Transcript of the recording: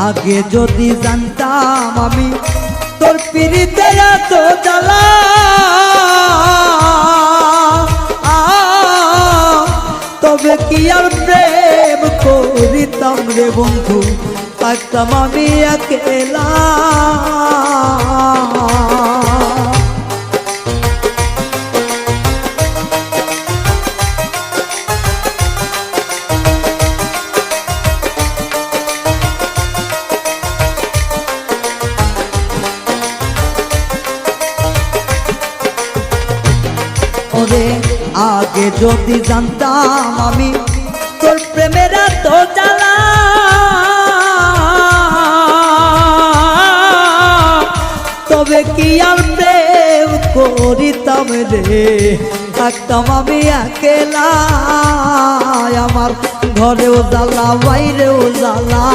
আগে যদি জানতাম আমি তোর পিরিতে এত জ্বালা, তবে কি আর প্রেম করিতাম রে বন্ধু, থাকতাম আমি একলা। আগে যদি জানতাম আমি তোর প্রেমের এত জ্বালা, তবে কি আর প্রেম করিতাম রে, থাকতাম আমি একলা। আমার ঘরেও জ্বালা বাইরেও জ্বালা,